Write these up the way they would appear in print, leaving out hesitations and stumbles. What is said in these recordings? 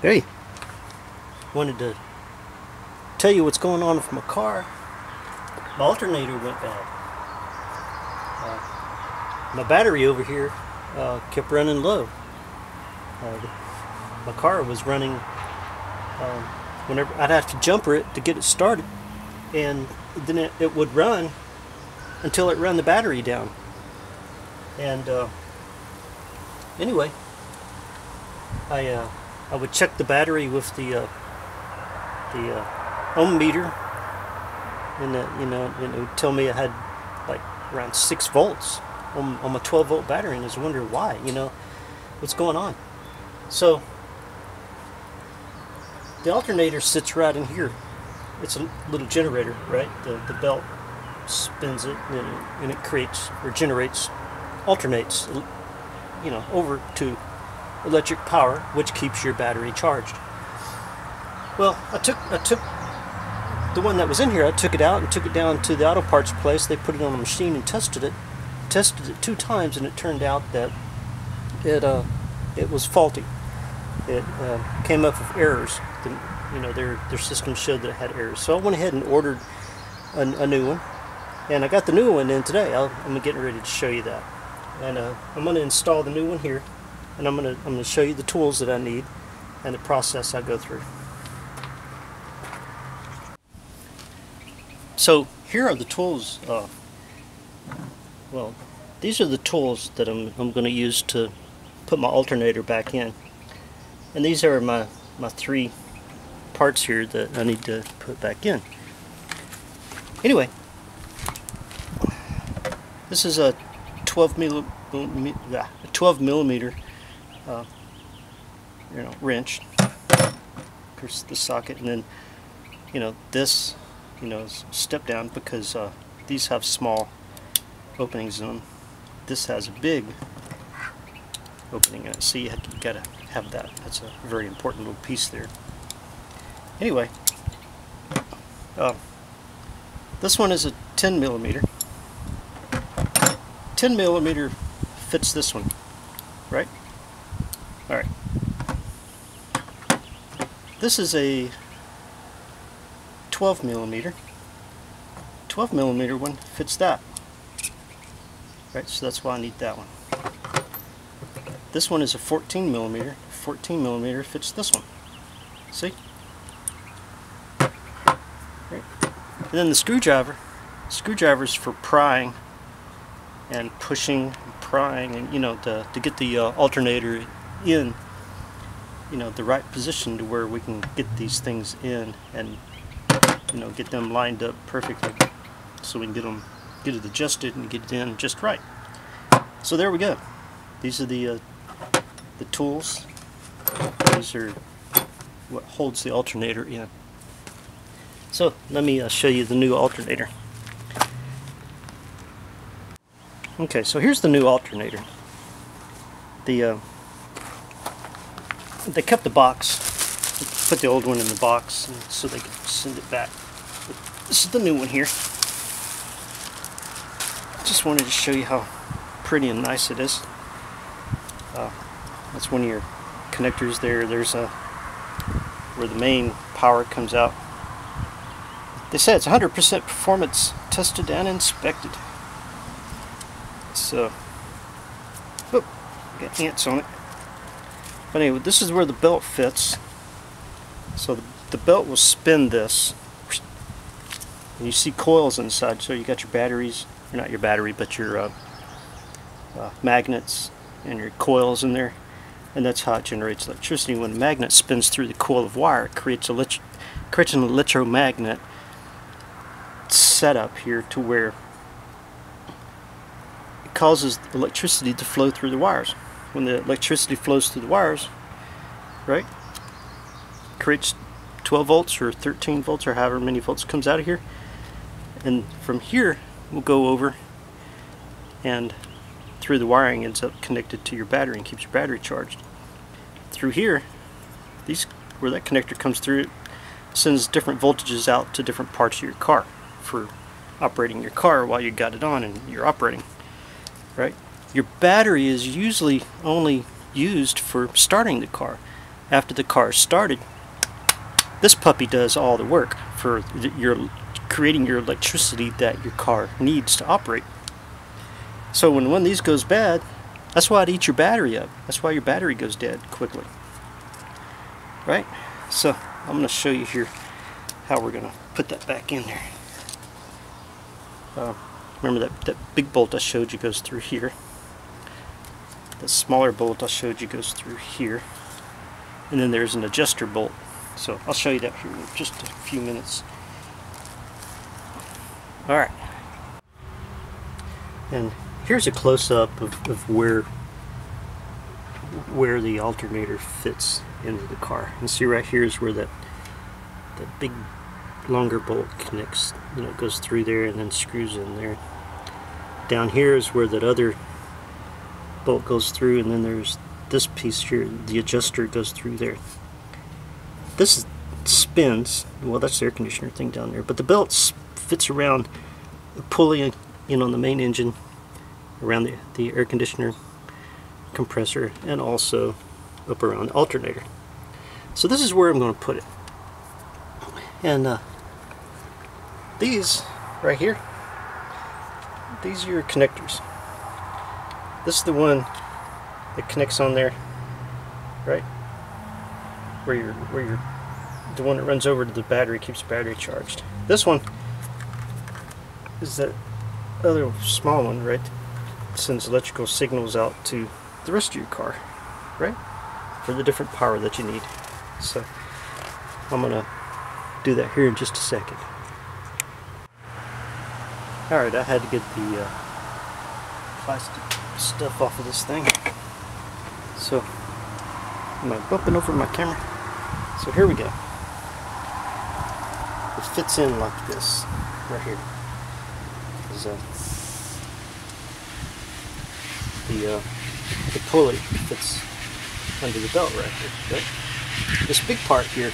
Hey, wanted to tell you what's going on with my car. My alternator went bad. My battery over here kept running low. My car was running whenever I'd have to jumper it to get it started, and then it would run until it ran the battery down. And anyway, I would check the battery with the ohm meter, and and it would tell me I had like around 6 volts on my 12-volt battery, and I was wondering why, what's going on. So the alternator sits right in here. It's a little generator, right? The belt spins it, and it creates or alternates, over to electric power, which keeps your battery charged. Well, I took the one that was in here. I took it out and took it down to the auto parts place. They put it on a machine and tested it 2 times, and it turned out that it was faulty. It came up with errors. Their system showed that it had errors. So I went ahead and ordered a new one, and I got the new one in today. I'm getting ready to show you that, and I'm going to install the new one here, and I'm going to show you the tools that I need and the process I go through. So here are the tools. Well, these are the tools that I'm going to use to put my alternator back in, and these are my 3 parts here that I need to put back in. Anyway, this is a 12 millimeter wrench. Here's the socket, and then this is step down because these have small openings in them. This has a big opening in it, so you gotta have that. That's a very important little piece there. Anyway, this one is a 10 millimeter. 10 millimeter fits this one, right? All right. This is a 12 millimeter. 12 millimeter one fits that. Right, so that's why I need that one. This one is a 14 millimeter. 14 millimeter fits this one. See? Right. And then the screwdriver. Screwdriver's for prying and pushing, and prying, and to get the alternator in the right position to where we can get these things in and get them lined up perfectly, so we can get it adjusted and get it in just right. So there we go. These are the tools. These are what holds the alternator in. So let me show you the new alternator. Okay, so here's the new alternator. They kept the box, put the old one in the box so they could send it back. But this is the new one here. Just wanted to show you how pretty and nice it is. That's one of your connectors there. There's where the main power comes out. They say it's 100% performance tested and inspected. So, got ants on it. But anyway, this is where the belt fits. So the belt will spin this, and you see coils inside. So you got your batteries, or not your battery, but your magnets and your coils in there, and that's how it generates electricity. When a magnet spins through the coil of wire, it creates an electromagnet setup here to where it causes electricity to flow through the wires. When the electricity flows through the wires, right, creates 12 volts or 13 volts or however many volts comes out of here, and from here we'll go over and through the wiring ends up connected to your battery and keeps your battery charged. Through here, where that connector comes through, it sends different voltages out to different parts of your car for operating your car while you got it on and you're operating, right? Your battery is usually only used for starting the car. after the car is started, this puppy does all the work for your creating your electricity that your car needs to operate. So when one of these goes bad, that's why it eats your battery up. That's why your battery goes dead quickly. Right? So I'm going to show you here how we're going to put that back in there. Remember that big bolt I showed you goes through here. The smaller bolt I showed you goes through here. And then there's an adjuster bolt. So I'll show you that here in just a few minutes. Alright. And here's a close-up of where the alternator fits into the car. And see right here is where that big longer bolt connects, goes through there and then screws in there. Down here is where that other bolt goes through, and then there's this piece here, the adjuster goes through there. This spins, well, that's the air conditioner thing down there, but the belt fits around the pulley in on the main engine, around the air conditioner compressor, and also up around the alternator. So this is where I'm going to put it. And these right here, these are your connectors. This is the one that connects on there, right? Where you're the one that runs over to the battery, keeps the battery charged. This one is that other small one, right? Sends electrical signals out to the rest of your car, right? For the different power that you need. So I'm gonna do that here in just a second. Alright, I had to get the plastic stuff off of this thing. So, am I bumping over my camera? So here we go. It fits in like this, right here. The pulley fits under the belt right here. Right? This big part here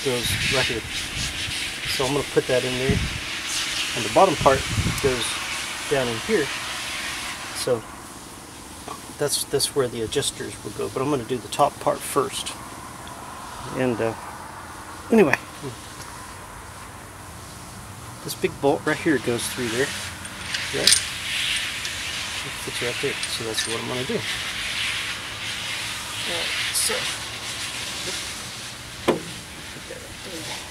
goes right here. So I'm going to put that in there. And the bottom part goes down in here. So that's where the adjusters will go. But I'm going to do the top part first. And anyway, this big bolt right here goes through there. Right? It fits right there. So that's what I'm going to do. Alright, so put that right there.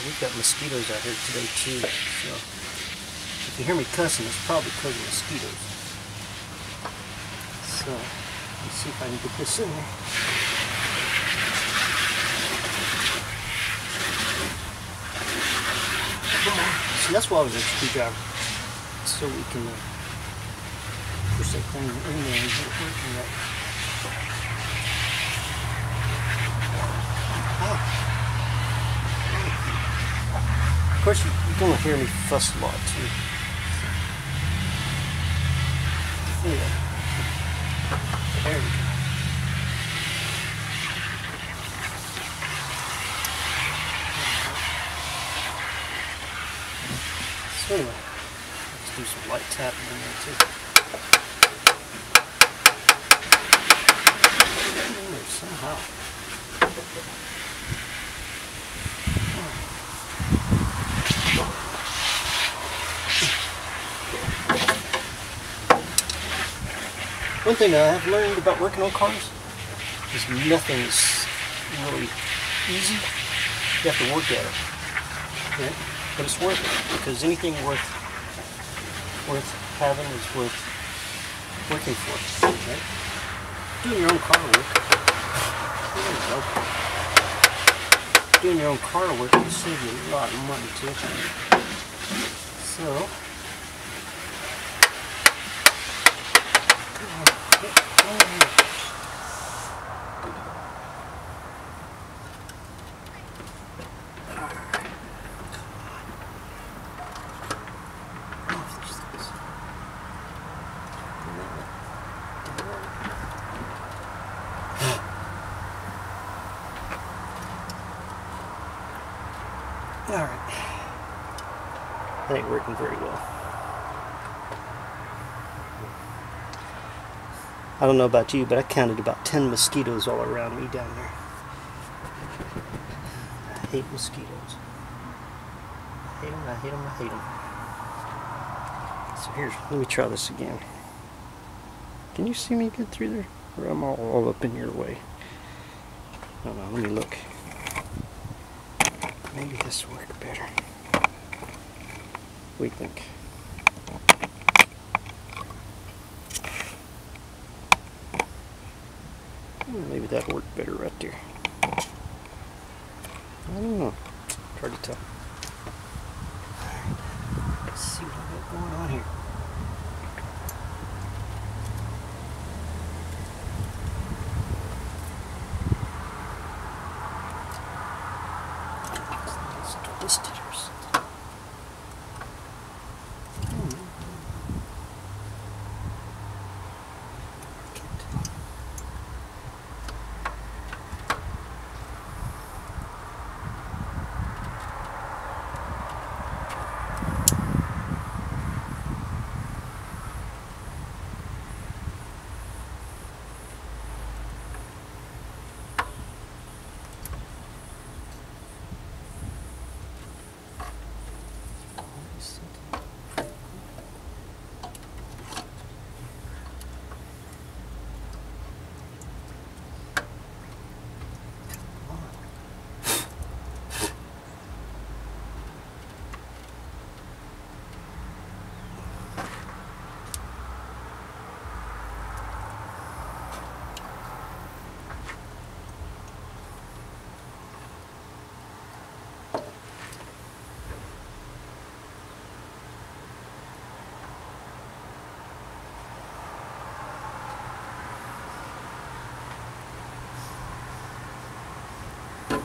We've got mosquitoes out here today too, so if you hear me cussing, it's probably because of mosquitoes. So let's see if I can get this in there. Come on. See, that's why I was a screwdriver, so we can push that thing in there and get it working right. Of course, you're going to hear me fuss a lot too. Anyway, there we go. So anyway, let's do some light tapping in there too. In there somehow. One thing that I have learned about working on cars is nothing is really easy. You have to work at it. Right? But it's worth it, because anything worth having is worth working for. Right? Doing your own car work. There you go. Doing your own car work will save you a lot of money too. So alright. That ain't working very well. I don't know about you, but I counted about 10 mosquitoes all around me down there. I hate mosquitoes. I hate them, I hate them, I hate them. So here, let me try this again. Can you see me good through there? Or I'm all up in your way? I don't know, let me look. Maybe this will work better. What do you think? Maybe that'll work better right there. I don't know. Hard to tell. Alright. Let's see what I got going on here. It's twisted or something.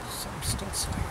Some stencil here.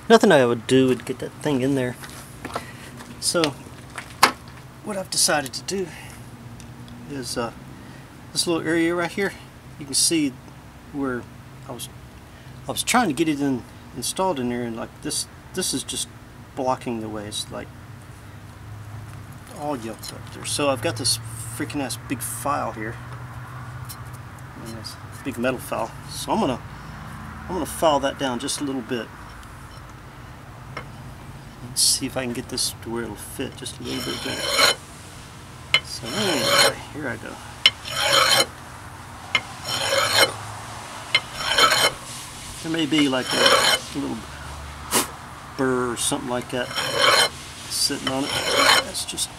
Nothing I would do would get that thing in there. So what I've decided to do is this little area right here. You can see where I was trying to get it installed in there, and like this is just blocking the way. It's like all yoked up there. So I've got this freaking ass big file here, and this big metal file. So I'm gonna file that down just a little bit. Let's see if I can get this to where it'll fit just a little bit better. So anyway, here I go. There may be like a little burr or something like that sitting on it. That's just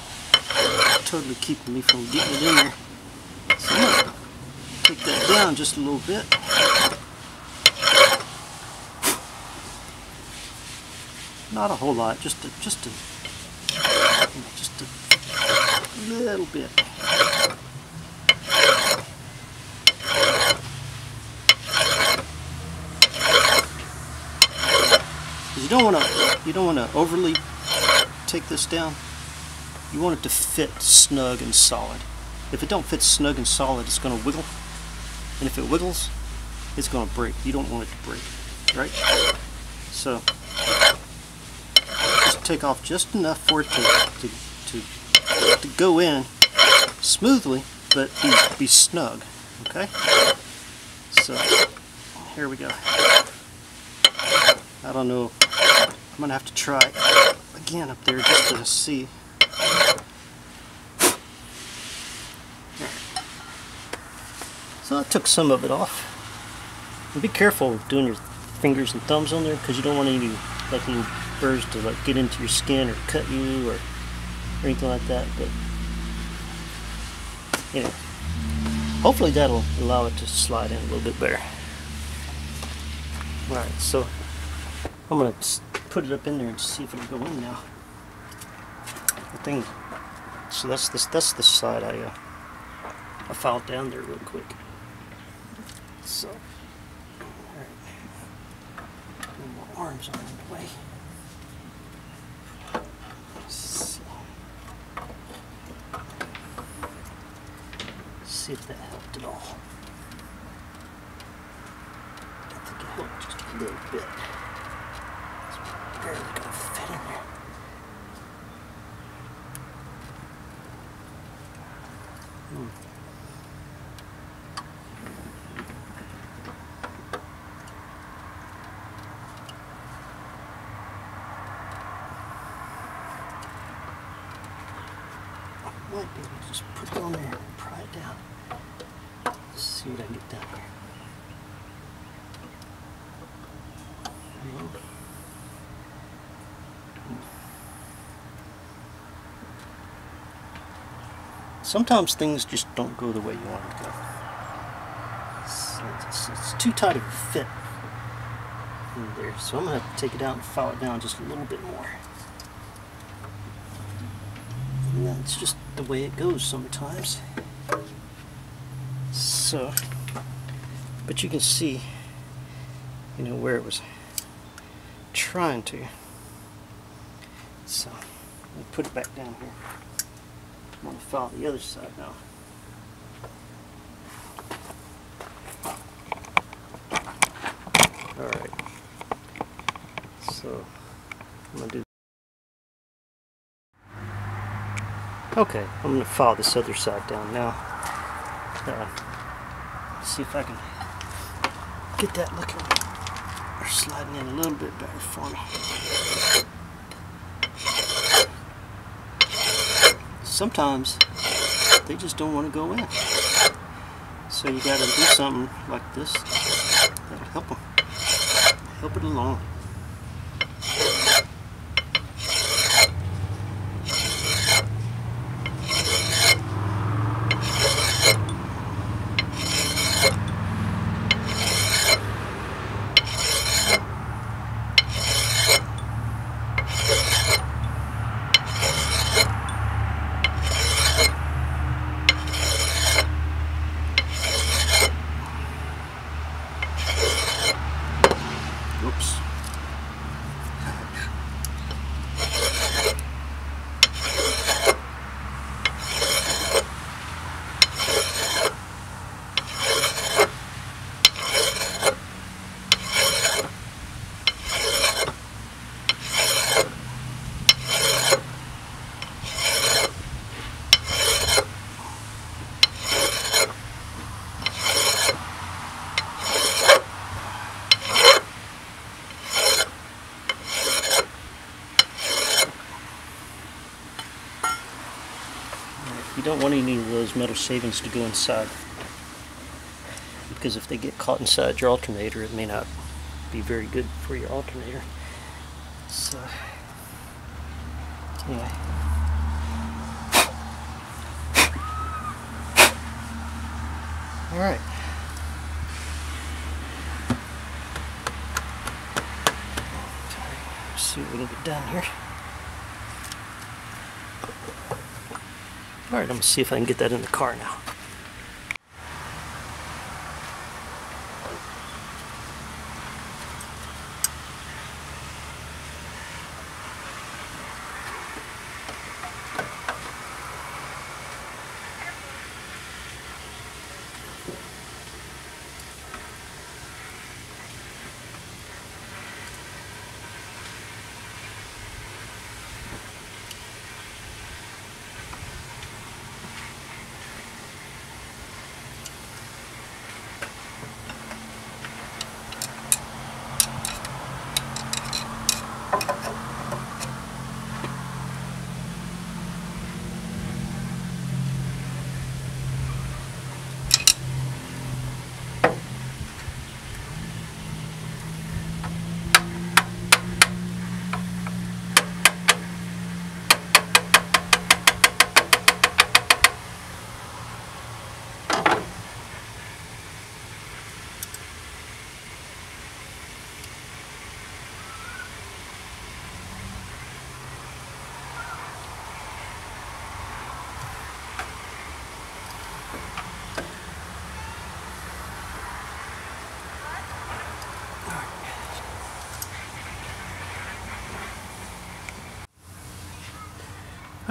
totally keeping me from getting it in there. So I'm going to take that down just a little bit. Not a whole lot, just a little bit. You don't want to overly take this down. You want it to fit snug and solid. If it don't fit snug and solid, it's going to wiggle, and if it wiggles, it's going to break. You don't want it to break, right? So just take off just enough for it to go in smoothly, but be snug. Okay. So here we go. I don't know. I'm gonna have to try again up there just to see. So I took some of it off. And be careful doing your fingers and thumbs on there, because you don't want any like little burrs to like get into your skin or cut you or anything like that. But anyway, hopefully that'll allow it to slide in a little bit better. Alright, so I'm going to put it up in there and see if it'll go in now. The thing So that's the side I filed down there real quick. So, alright. No more arms on the way. So, see if that helped at all. I think it helped just a little bit. It's barely going to fit in there. Might be able to just put it on there and pry it down. Let's see what I can get down here. Sometimes things just don't go the way you want them to go. It's too tight of a fit in there, so I'm going to have to take it out and file it down just a little bit more. And that's just the way it goes sometimes. So, but you can see, you know, where it was trying to. So, let me put it back down here. I'm going to file the other side now. Alright. So, I'm going to do. Okay, I'm going to file this other side down now. See if I can get that looking or sliding in a little bit better for me. Sometimes they just don't want to go in. So you got to do something like this that'll help them. Help it along. Oops. You don't want any of those metal shavings to go inside, because if they get caught inside your alternator, it may not be very good for your alternator. So, anyway. Alright. Let's see what we can get down here. Alright, I'm going to see if I can get that in the car now.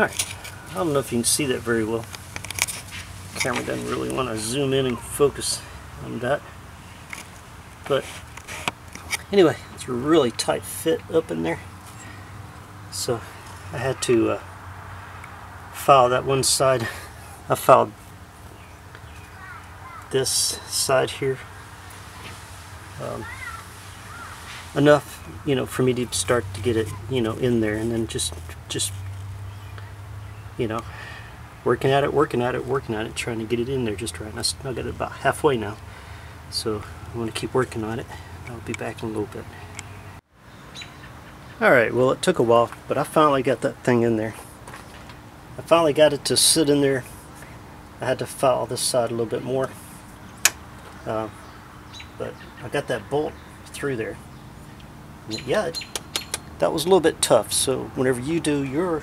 Alright, I don't know if you can see that very well. The camera doesn't really want to zoom in and focus on that. But anyway, it's a really tight fit up in there. So I had to file that one side. I filed this side here enough, you know, for me to start to get it, you know, in there, and then just you know, working at it, trying to get it in there just right. And I got it about halfway now, so I'm going to keep working on it. I'll be back in a little bit. Alright, well, it took a while, but I finally got that thing in there. I finally got it to sit in there. I had to file this side a little bit more, but I got that bolt through there. And yeah, that was a little bit tough. So whenever you do your,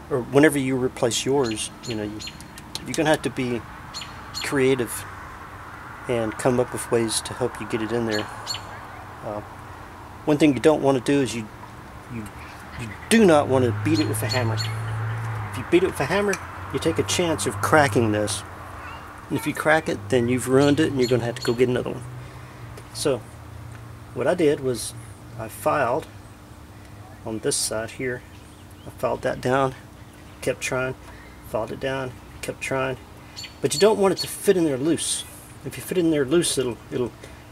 or whenever you replace yours, you know, you're gonna have to be creative and come up with ways to help you get it in there. One thing you don't want to do is you do not want to beat it with a hammer. If you beat it with a hammer, you take a chance of cracking this. And if you crack it, then you've ruined it and you're going to have to go get another one. So what I did was I filed on this side here. I filed that down, kept trying, filed it down, kept trying. But you don't want it to fit in there loose. If you fit in there loose, it'll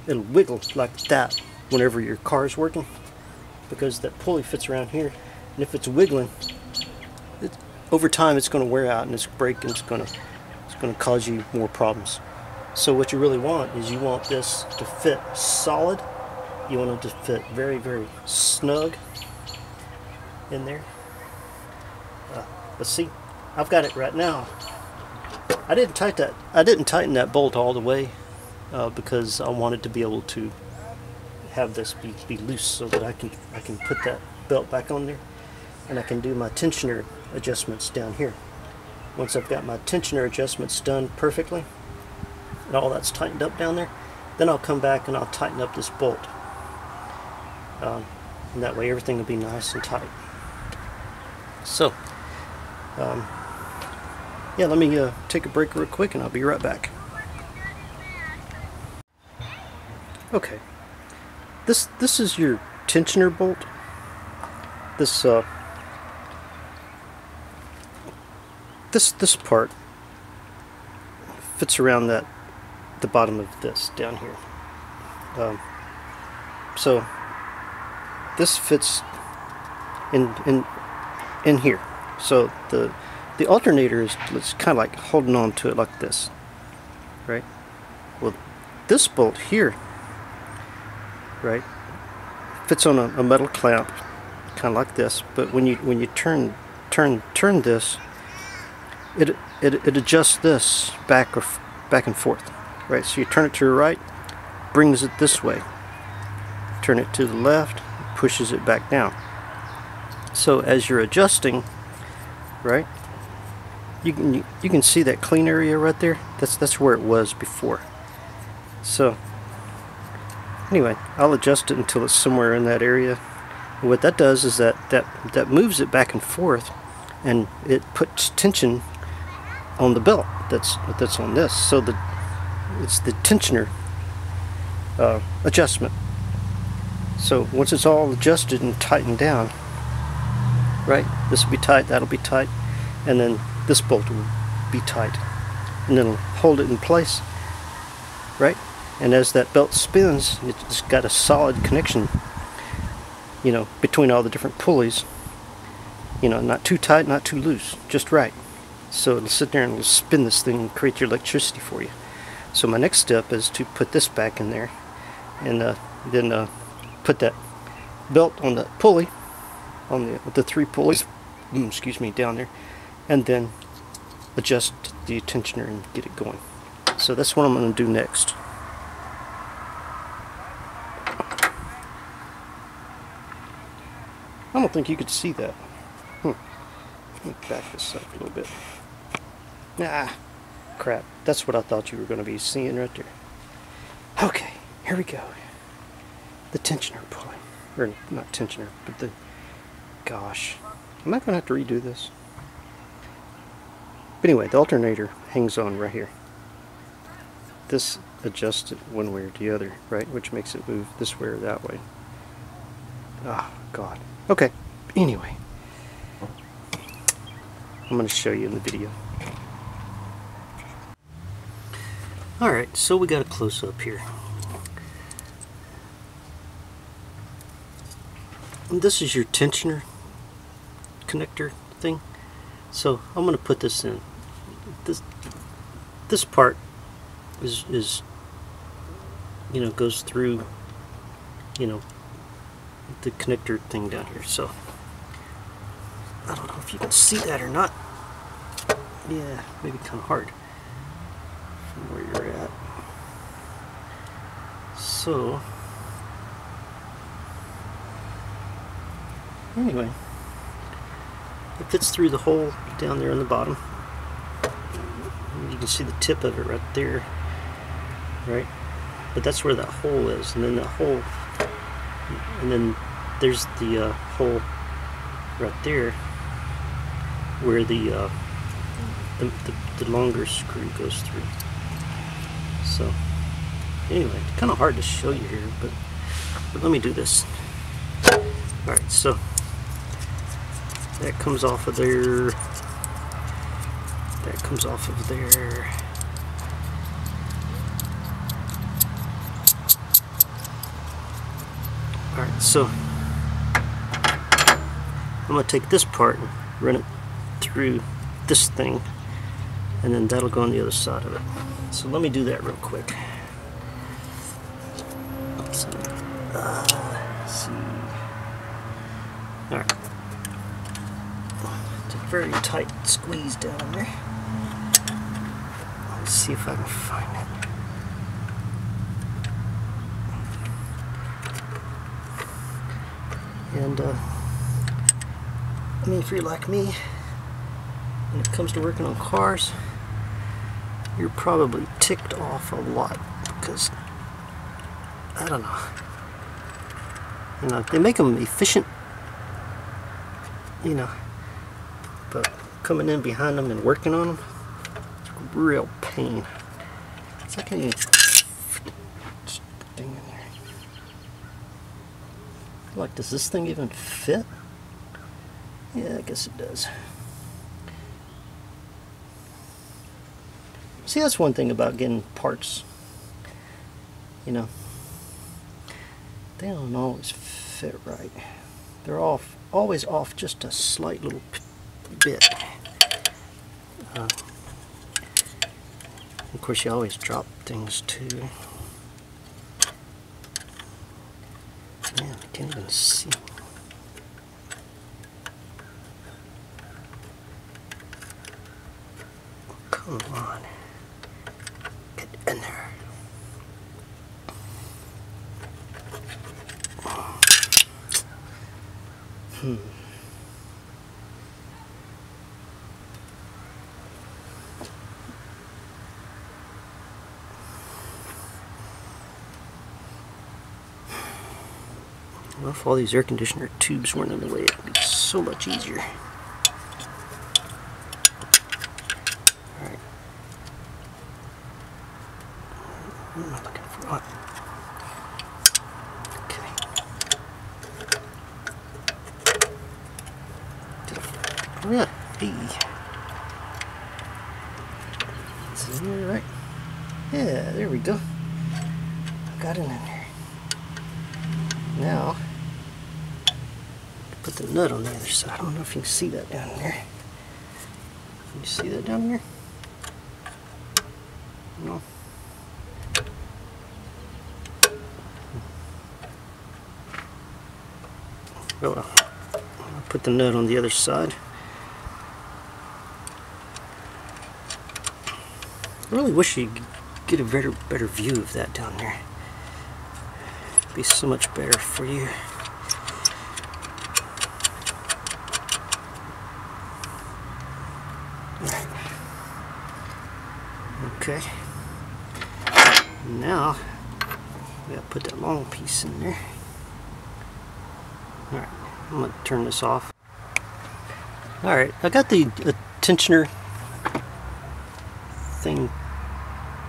wiggle like that whenever your car is working, because that pulley fits around here, and if it's wiggling, over time it's going to wear out and it's break, and it's going to cause you more problems. So what you really want is you want this to fit solid. You want it to fit very, very snug in there. But see, I've got it right now. I didn't tighten that bolt all the way because I wanted to be able to have this be loose so that I can put that belt back on there, and I can do my tensioner adjustments down here. Once I've got my tensioner adjustments done perfectly and all that's tightened up down there, then I'll come back and I'll tighten up this bolt, and that way everything will be nice and tight. So yeah, let me take a break real quick and I'll be right back. Okay, this is your tensioner bolt. This part fits around the bottom of this down here. So this fits in here. So the alternator is kind of like holding on to it like this, right? Well, this bolt here, right, fits on a metal clamp, kind of like this. But when you turn this, it adjusts this back and forth, right? So you turn it to the right, brings it this way. Turn it to the left, pushes it back down. So as you're adjusting, right, you can see that clean area right there. That's where it was before. So anyway, I'll adjust it until it's somewhere in that area. And what that does is that moves it back and forth, and it puts tension on the belt that's on this. So it's the tensioner adjustment. So once it's all adjusted and tightened down, right, this will be tight, that'll be tight, and then this bolt will be tight, and then it'll hold it in place, right? And as that belt spins, it's got a solid connection, you know, between all the different pulleys. You know, not too tight, not too loose, just right. So it'll sit there and it'll spin this thing and create your electricity for you. So my next step is to put this back in there, and then put that belt on the pulley, on the three pulleys, excuse me, down there, and then adjust the tensioner and get it going. So that's what I'm going to do next. I don't think you could see that. Let me back this up a little bit. Ah, crap. That's what I thought you were going to be seeing right there. Okay, here we go. The tensioner pulley. Or not tensioner, but the... Gosh. Am I going to have to redo this? anyway, the alternator hangs on right here. This adjusts it one way or the other, right? Which makes it move this way or that way. Oh, God. Okay, anyway. I'm going to show you in the video. Alright, so we got a close-up here. And this is your tensioner connector thing. So I'm going to put this in. This part is you know, goes through, you know, the connector thing down here. So I don't know if you can see that or not. Yeah, maybe kind of hard from where you're at. So anyway, it fits through the hole down there on the bottom. You can see the tip of it right there, right? But that's where that hole is, and then that hole, and then there's the hole right there where the longer screw goes through. So anyway, it's kind of hard to show you here, but let me do this. Alright, so that comes off of there, that comes off of there. Alright, so I'm going to take this part and run it through this thing, and then that'll go on the other side of it. So let me do that real quick. So, let's see. Alright. It's a very tight squeeze down there. Let's see if I can find it. And I mean, if you're like me, when it comes to working on cars, you're probably ticked off a lot because, I don't know, you know, they make them efficient, you know, but coming in behind them and working on them, it's a real pain. It's like a thing in there. Like, does this thing even fit? Yeah, I guess it does. See, that's one thing about getting parts, you know, they don't always fit right. They're always off just a slight little bit. Of course, you always drop things too. Man, I can't even see. Come on. Get in there. Well, if all these air conditioner tubes weren't in the way, it would be so much easier. Alright. What am I looking for? Oh. Okay. Yeah. Hey. Is it in there right? Yeah, there we go. Got it in there. Now, put the nut on the other side. I don't know if you can see that down there. Can you see that down there? No. Well, I'll put the nut on the other side. I really wish you could get a better view of that down there. Be so much better for you. Okay. Now we gotta put that long piece in there. Alright, I'm gonna turn this off. Alright, I got the tensioner thing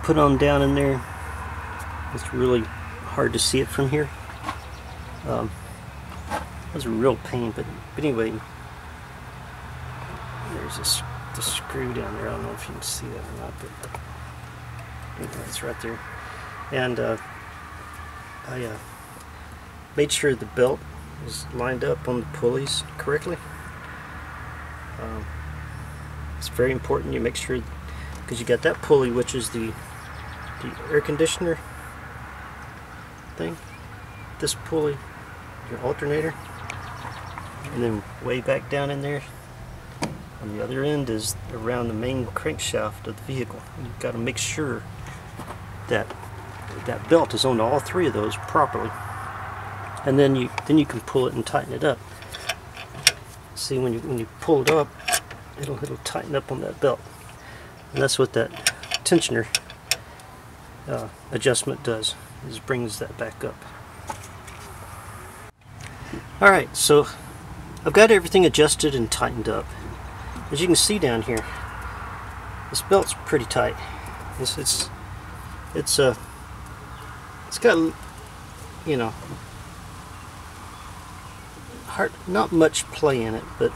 put on down in there. It's really hard to see it from here. It was a real pain, but anyway, there's the screw down there. I don't know if you can see that or not, but anyway, it's right there. And I made sure the belt was lined up on the pulleys correctly. It's very important you make sure, because you got that pulley, which is the air conditioner thing, this pulley, your alternator, and then way back down in there on the other end is around the main crankshaft of the vehicle. You've got to make sure that that belt is on all three of those properly, and then you can pull it and tighten it up. See, when you pull it up, it'll tighten up on that belt, and that's what that tensioner adjustment does, is brings that back up. Alright, so I've got everything adjusted and tightened up. As you can see down here, this belt's pretty tight. It's got, you know, not much play in it, but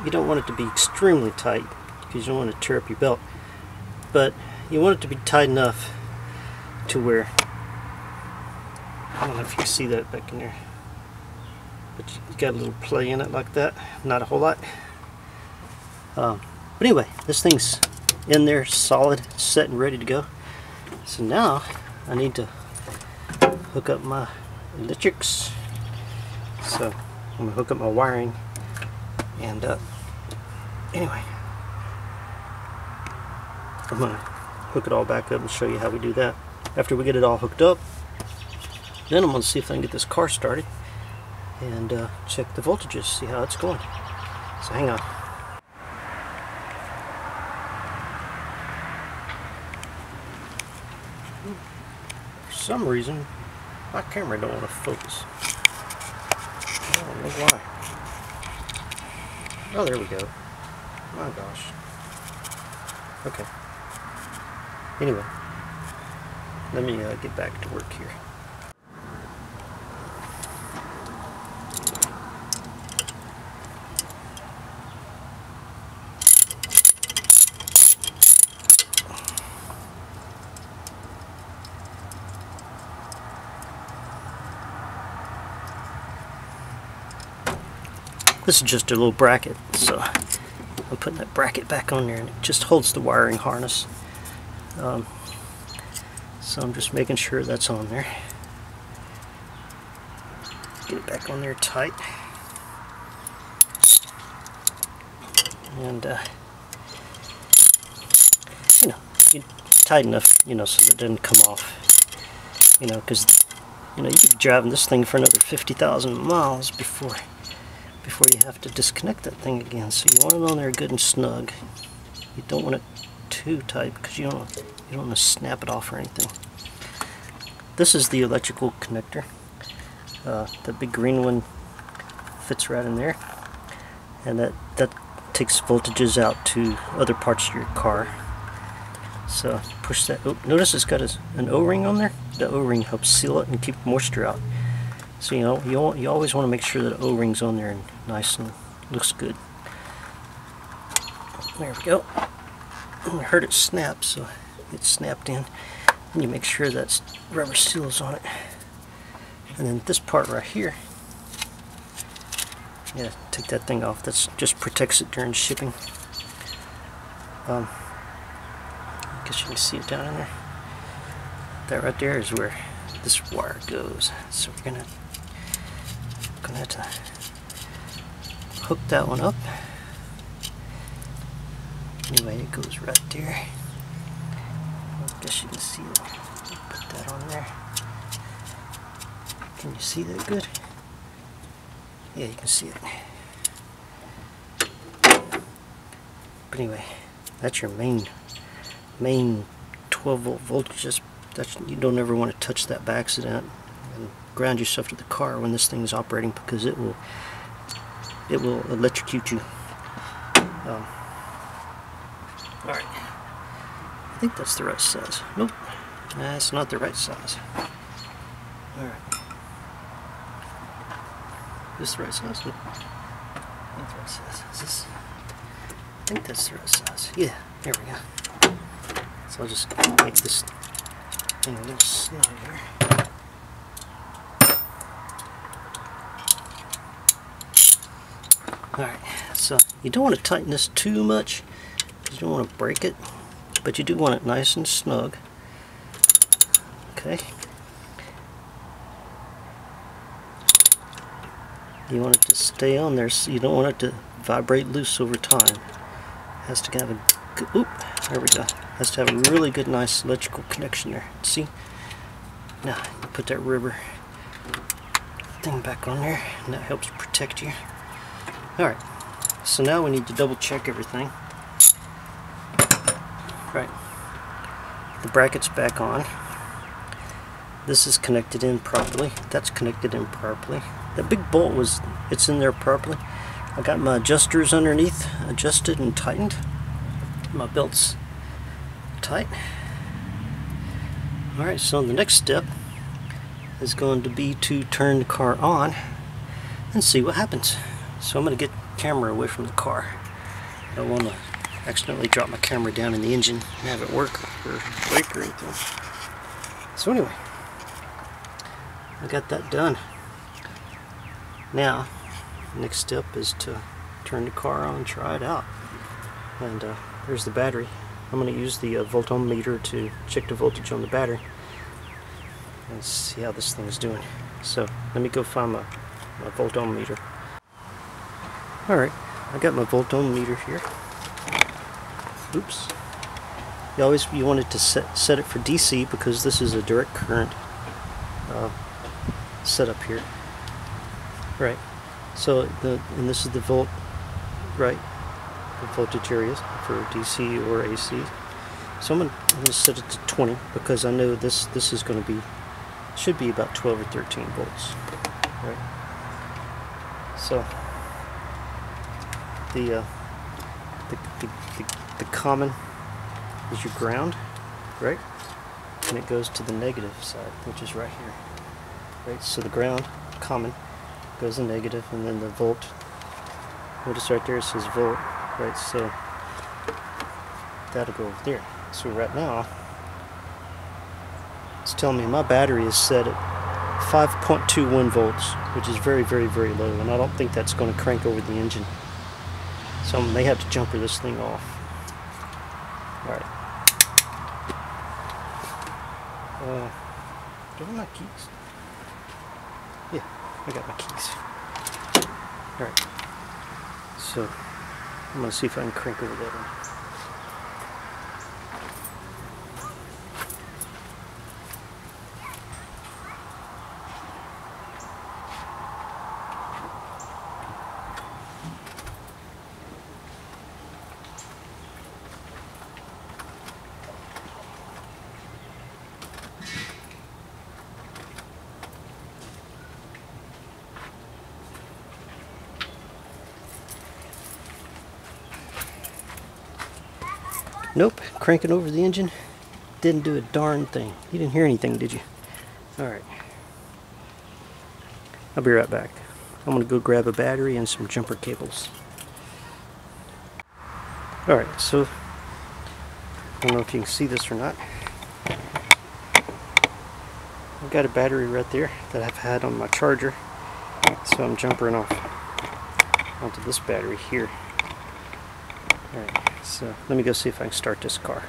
you don't want it to be extremely tight because you don't want to tear up your belt. But you want it to be tight enough to where, I don't know if you see that back in there, but you got a little play in it like that, not a whole lot. But anyway, this thing's in there solid, set and ready to go. So now I need to hook up my electrics. So I'm gonna hook up my wiring, and anyway, I'm gonna hook it all back up and show you how we do that. After we get it all hooked up, then I'm gonna see if I can get this car started and check the voltages, see how it's going. So hang on. For some reason, my camera don't want to focus. I don't know why. Oh, there we go. My gosh. Okay. Anyway, let me get back to work here. This is just a little bracket, so I'm putting that bracket back on there, and it just holds the wiring harness. So I'm just making sure that's on there. Get it back on there tight. And you know, tight enough, you know, so that it doesn't come off. You know, because you know, you could be driving this thing for another 50,000 miles before you have to disconnect that thing again. So you want it on there good and snug. You don't want it too tight because you don't want to snap it off or anything. This is the electrical connector. The big green one fits right in there, and that takes voltages out to other parts of your car. So push that. Oh, notice it's got an O-ring on there. The O-ring helps seal it and keep moisture out. So you know, you always want to make sure that the O-ring's on there and nice and looks good. There we go. I heard it snap, so it snapped in. And you make sure that rubber seals on it. And then this part right here, yeah, take that thing off. That just protects it during shipping. I guess you can see it down in there. That right there is where this wire goes. So we're gonna have to hook that one up. Anyway, it goes right there. I guess you can see it. Put that on there. Can you see that good? Yeah, you can see it. But anyway, that's your main 12-volt voltage. You don't ever want to touch that by accident and ground yourself to the car when this thing is operating, because it will electrocute you. Alright, think that's the right size. Nope, that's not the right size. Alright. Is this the right size? Nope. Not the right size. Is this? I think that's the right size. Yeah, there we go. So I'll just make this thing a little snug here. Alright, so you don't want to tighten this too much. You don't want to break it, but you do want it nice and snug. Okay. You want it to stay on there, so you don't want it to vibrate loose over time. It has to have a good, oop, there we go. It has to have a really good, nice electrical connection there. See? Now, you put that rubber thing back on there, and that helps protect you. Alright, so now we need to double check everything. Right, the bracket's back on. This is connected in properly. That's connected in properly. That big bolt it's in there properly. I got my adjusters underneath adjusted and tightened. My belt's tight. Alright, so the next step is going to be to turn the car on and see what happens. So I'm going to get the camera away from the car. I don't want to accidentally drop my camera down in the engine and have it work or break or anything. So anyway, I got that done. Now, the next step is to turn the car on and try it out. And there's the battery. I'm going to use the voltometer to check the voltage on the battery and see how this thing is doing. So let me go find my voltometer. Alright, I got my voltometer here. Oops. You want it to set it for DC because this is a direct current setup here. Right. So and this is the volt, right? The voltage areas for DC or AC. So I'm gonna set it to 20 because I know this is going to be should be about 12 or 13 volts. Right. So the common is your ground, right? And it goes to the negative side, which is right here. Right? So the ground, common, goes to negative, and then the volt, notice right there it says volt, right? So that'll go over there. So right now, it's telling me my battery is set at 5.21 volts, which is very, very, very low, and I don't think that's going to crank over the engine. So I may have to jumper this thing off. Alright. Do I have my keys? Yeah, I got my keys. Alright. So, I'm going to see if I can crank over that one. Nope, cranking over the engine didn't do a darn thing. You didn't hear anything, did you? Alright. I'll be right back. I'm going to go grab a battery and some jumper cables. Alright, so I don't know if you can see this or not. I've got a battery right there that I've had on my charger. So I'm jumpering off onto this battery here. Alright. So let me go see if I can start this car.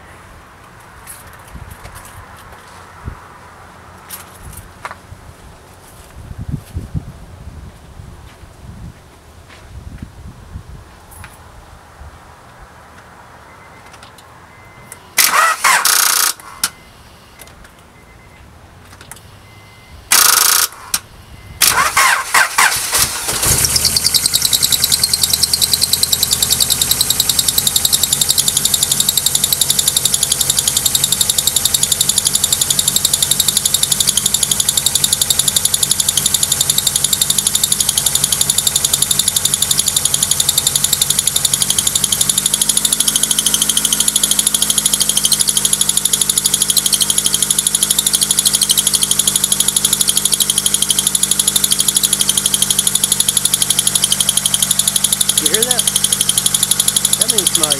my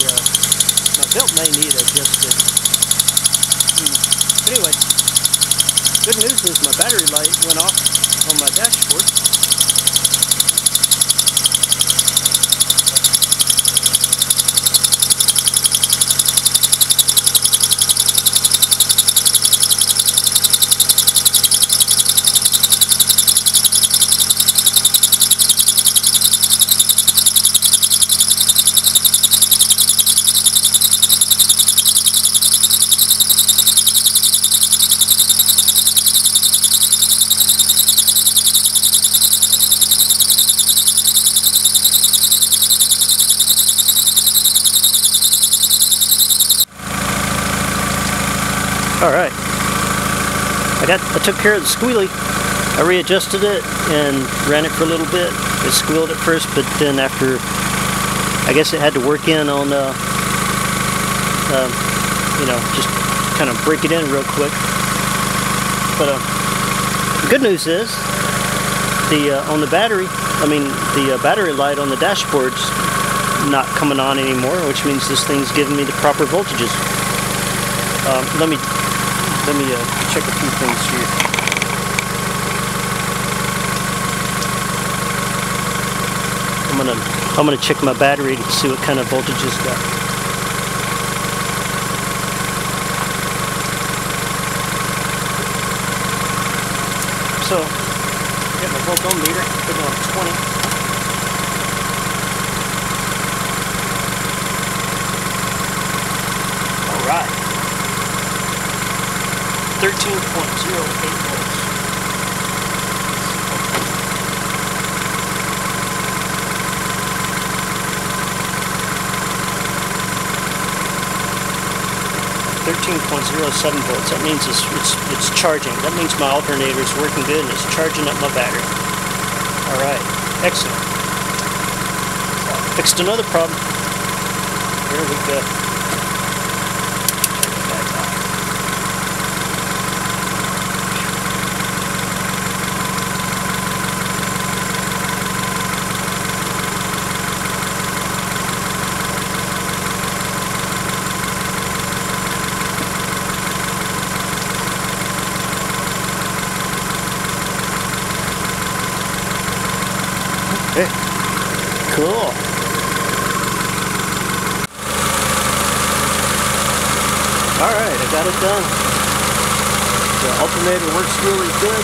belt may need adjusted. But anyway, good news is my battery light went off on my dashboard. Alright, I took care of the squealy. I readjusted it and ran it for a little bit. It squealed at first, but then after, I guess it had to work in on, you know, just kind of break it in real quick. But the good news is, on the battery, the battery light on the dashboard's not coming on anymore, which means this thing's giving me the proper voltages. Let me check a few things here. I'm gonna check my battery to see what kind of voltage it's got. So, get my voltometer, put it on 20. All right. 13.08 volts. That means it's charging. That means my alternator is working good and it's charging up my battery. All right, excellent. Fixed another problem. Here we go. Check it back out. Okay, cool. Alright, I got it done. The alternator works really good.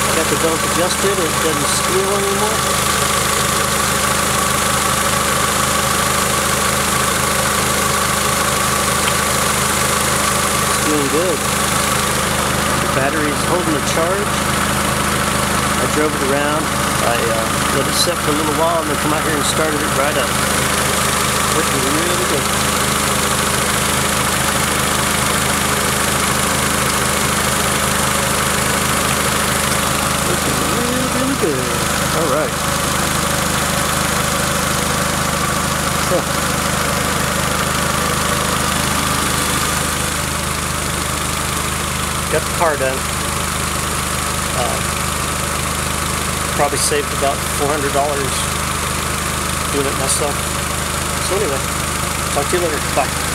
I got the belt adjusted, it doesn't squeal anymore. It's doing good. The battery is holding a charge. I drove it around. I let it set for a little while and then come out here and started it right up. Working really good. Working really good. Alright. So. Got the car done. Probably saved about $400 doing it myself. So anyway, talk to you later. Bye.